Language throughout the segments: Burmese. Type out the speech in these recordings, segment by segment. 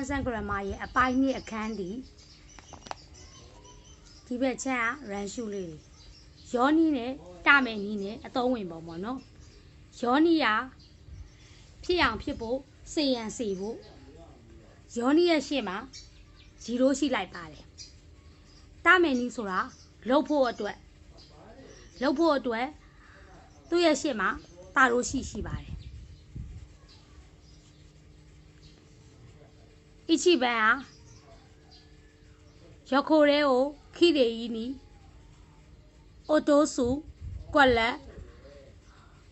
Hanson Grammar ရဲ့အပိုင်းနှစ်အခန်းဒီဘက်ချမ်းရန်ရှုလေးယောနီနဲ့တမယ်နီးနဲ့အသုံးဝင်ပုံပေါ့နော်ယောနီကဖြစ်အောင်ဖြစ်ဖို့စေရန်စေဖို့ယောနီရဲ့ရှေ့မှာ0ရှိလိုက်ပါတယ်တမယ်နီးဆိုတာလှုပ်ဖို့အတွက်သူ့ရဲ့ရှေ့မှာတာရိုးရှိပါတယ်一番啊，小可爱哦，起来一年，我读书过来，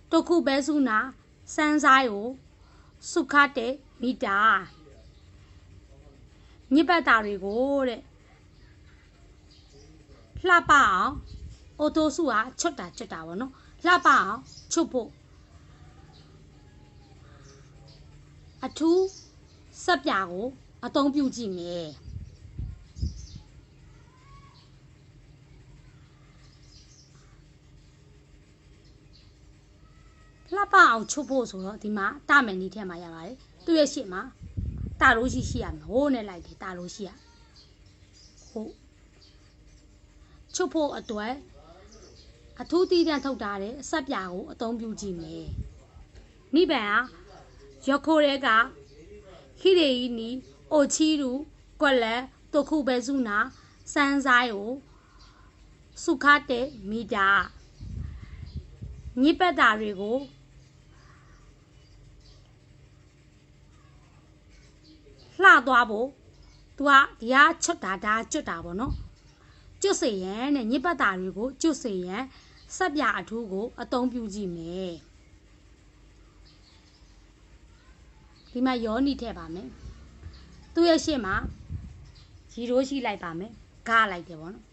多苦白书拿，山茶哟，苏卡的米达，你把大瑞过嘞，喇叭啊，我读书啊，出大哇喏，喇叭啊，出不，啊土。十ပြကိုအသုံးပြုကြည့်မယ်လှပအောင်ချုပ်ဖို့ဆိုတော့ဒီမှာတမယ်နီးထဲမှာရပါတယ်သူ့ရဲ့ရှေ့မှာတာရိုးရှိရမယ်ဟိုးနဲ့လိုက်တယ်တာရိုးရှိရဟုတ်ချုပ်ဖို့အတွက်အထူးတည်တံ့ထုတ်ထားတဲ့ဆက်ပြကိုအသုံးပြုကြည့်မယ်နိဗ္ဗာန်ဟာရခိုရဲကခိရေဤနီအိုချီရူကွက်လက်တခုပဲစုနာစန်းဆိုင်ကိုစုခတဲ့မီတာညစ်ပတ်တာတွေကိုလှသွားဖို့သူကဒီကချွတ်တာကျွတ်တာပေါ့နော်ကျွတ်စေရန်နဲ့ညစ်ပတ်တာတွေကိုကျွတ်စေရန်ဆက်ပြအထူးကိုအသုံးပြုကြည့်မယ်ဒီမှာယောနီထည့်ပါမယ်သူ့ရဲ့ရှေ့မှာ0ရှိလိုက်ပါမယ်ဂါလိုက်တယ်ပေါ့နော်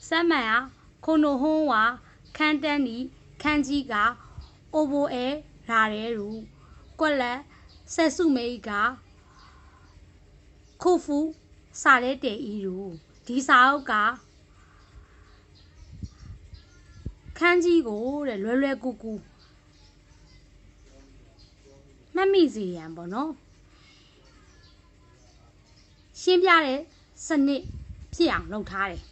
စမ်းမှန်ဟာခုနိုဟွန်းဝါခန်းတန်းဒီခန်းကြီးကအိုဘိုအဲရာရဲရူကွက်လက်ဆက်စုမေကခုဖူစာရဲတေဤရူဒီစာအုပ်ကခန်းကြီးကိုတဲ့လွယ်ကူကူမှတ်မိစေရန်ပေါ့နော်ရှင်းပြတဲ့စနစ်ဖြစ်အောင်လုပ်ထားတယ်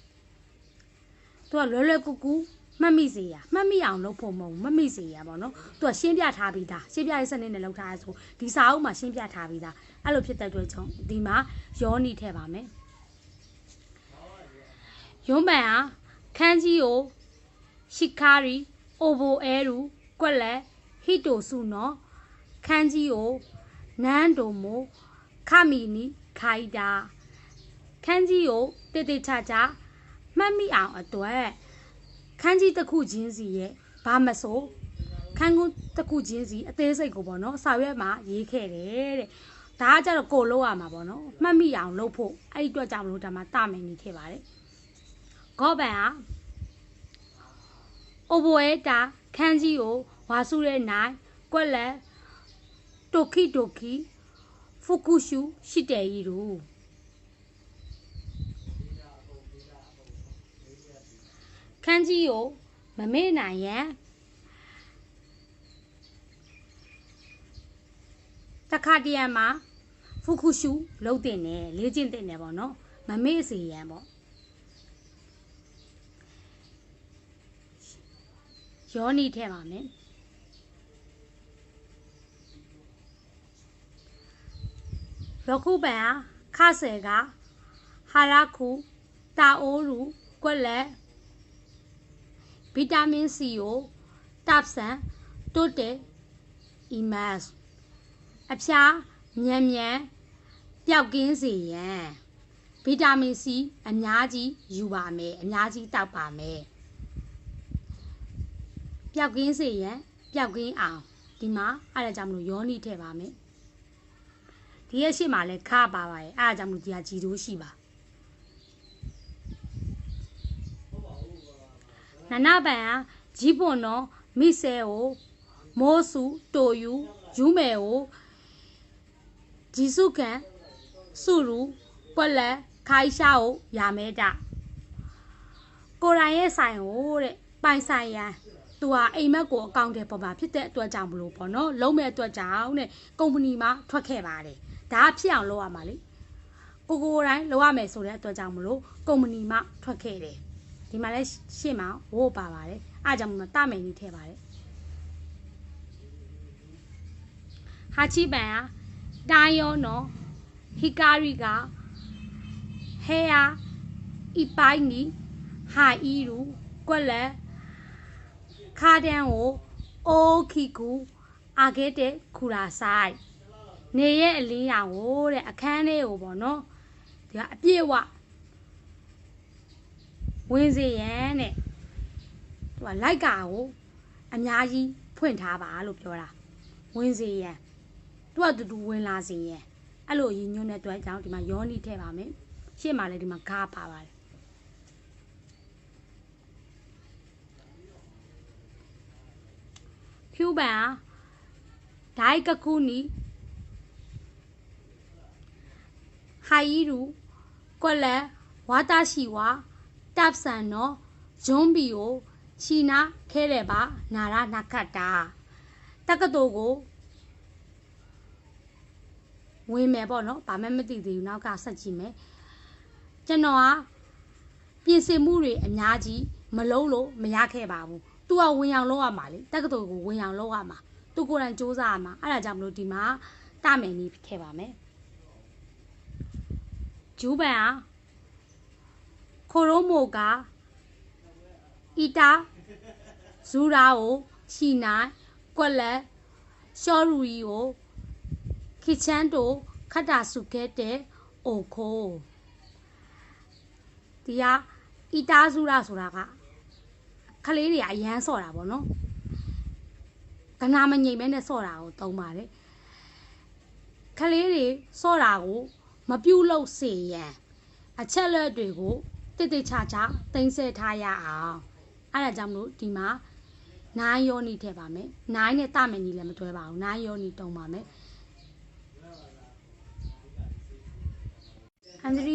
သူကလွယ်ကူကူမှတ်မိစေရမှတ်မိအောင်လုပ်ဖို့မဟုတ်မှတ်မိစေရပေါ့နော်သူကရှင်းပြထားပြီးသားရှင်းပြတဲ့စနစ်နဲ့လုပ်ထားရဆိုဒီစာအုပ်မှာရှင်းပြထားပြီးသားအဲ့လိုဖြစ်တဲ့အတွက်ကြောင့်ဒီမှာယောနီထည့်ပါမယ်ယွန်းပန်ဟာခန်းကြီးကိုရှိခါရီအိုဘိုအဲရူကွက်လက်ဟီတိုစုနော်ခန်းကြီးကိုနန်းတိုမိုခမီနီခိုင်တာခန်းကြီးကိုတေချာမှတ်မိအောင်အတွက်ခန်းကြီးတစ်ခုချင်းစီရဲ့ဘာမဆိုခန်းကုန်းတစ်ခုချင်းစီအသေးစိတ်ကိုပေါ့နော်စာရွက်မှာရေးခဲ့တယ်တဲ့ဒါကကြတော့ကိုလို့ရမှာပေါ့နော်မှတ်မိအောင်လုပ်ဖို့အဲ့ဒီအတွက်ကြောင့်မလို့ဒါမှတမယ်နေခဲ့ပါတယ်ဂောဘန်ဟာအိုဘိုအဲတာခန်းကြီးကိုဝါစုတဲ့နိုင်ကွက်လက်တိုကီဖူကူရှူရှိတယ်ရီရူခန်းကြီးကိုမမေ့နိုင်ရန်တခါတရံမှာဖူကူရှူလုံးတင်တယ်လေ့ကျင့်တင်တယ်ပေါ့နော်မမေ့စေရန်ပေါ့ယောနီထဲပါမယ်ရခုပန်ခါဆယ်ကဟာရခုတာအိုရူကွက်လက်ဗီတာမင်စီကိုတပ်ဆန်တိုတေအီမတ်အဖျားမြန်ပျောက်ကင်းစေရန်ဗီတာမင်စီအများကြီးယူပါမယ်အများကြီးတောက်ပါမယ်ပျောက်ကင်းစေရန်ပျောက်ကင်းအောင်ဒီမှာအဲ့ဒါကြောင့်မလို့ယောနီထည့်ပါမယ်ဒီရဲ့ရှေ့မှာလဲခါပါပါတယ်အဲ့ဒါကြောင့်မလို့ဒီက0ရှိပါနနပန်ဟာဂျီပွန်နော်မိဆဲကိုမိုးစုတိုယူမဲကိုဂျီစုကန်စုရူကွက်လက်ခိုင်ရှာကိုယာမဲတာကိုရိုင်းရဲ့ဆိုင်ကိုတဲ့ပိုင်ဆိုင်ရန်သူ သူဟာအိမ်မက်ကိုအကောင့်ထဲပေါ်မှာဖြစ်တဲ့အတွက်ကြောင့်မလို့ပေါ့နော်လုံးမဲ့အတွက်ကြောင့်တဲ့ကုမ္ပဏီမှာထွက်ခဲ့ပါတယ်ဒါကဖြစ်အောင်လုပ်ရမှာလေကိုတိုင်းလုပ်ရမယ်ဆိုတဲ့အတွက်ကြောင့်မလို့ကုမ္ပဏီမှာထွက်ခဲ့တယ်ဒီမှာလဲရှေ့မှာဝို့ပါပါတယ်အားကြောင့်မတမယ်ကြီးထည့်ပါတယ်ဟာချီပန်ဟာတိုင်းရောနော်ဟီကာရီကဟဲယာအီပိုင်နီဟာအီရူကွက်လက်ခါတန်းကိုအိုခီကူအာဂဲတဲ့ခူလာဆိုင်နေရဲ့အလင်းရောင်ကိုတဲ့အခန်းလေးကိုပေါ့နော်ဒီကအပြည့်ဝဝင်စေရန်တဲ့သူကလိုက်ကာကိုအများကြီးဖွင့်ထားပါလို့ပြောတာဝင်စေရန်သူကတူဝင်လာစေရန်အဲ့လိုရည်ညွှန်းတဲ့အတွက်ကြောင့်ဒီမှာယောနီထည့်ပါမယ်ရှေ့မှာလည်းဒီမှာဂါပါပါတယ်ဖြူပန်ဒိုင်ကကူနီဟိုင်ရူကွက်လက်ဝါတာရှိဝါတပ်ဆန်နော်ဂျွန်ဘီကိုချီနာခဲတယ်ပါနာရနာခတ်တာတက္ကသိုလ်ကိုဝင်မယ်ပေါ့နော်ဘာမှမသိသေးဘူးနောက်ကဆက်ကြည့်မယ်ကျွန်တော်ကပြင်ဆင်မှုတွေအများကြီးမလုံးလို့မရခဲ့ပါဘူးသူကဝင်အောင်လုပ်ရမှာလေတက္ကသိုလ်ကိုဝင်အောင်လုပ်ရမှာသူကိုယ်တိုင်စူးစမ်းရမှာအဲ့ဒါကြောင့်မလို့ဒီမှာတမယ်နေခဲ့ပါမယ်ဂျူးပန်ခိုရိုမိုကအီတာဇူရာကိုချီနိုင်ကွက်လက်ရှော်ရူရီကိုခီချန်တိုခတ်တာစုခဲ့တဲ့အိုခိုဒီကအီတာဇူရာဆိုတာကခလေးတွေအရန်ဆော့တာပေါ့နော်ကနာမငိမ့်မဲနဲ့ဆော့တာကိုသုံးပါတယ်ခလေးတွေဆော့တာကိုမပြုတ်လို့စေရန်အချက်လက်တွေကိုတိတ်တိတ်ချာချာတင်ဆက်ထားရအောင်အဲ့ဒါကြောင့်မလို့ဒီမှာ9ယောနီထည့်ပါမယ်9နဲ့တမယ်နီလည်းမတွဲပါဘူး9ယောနီတုံးပါမယ်အန်ဒရီ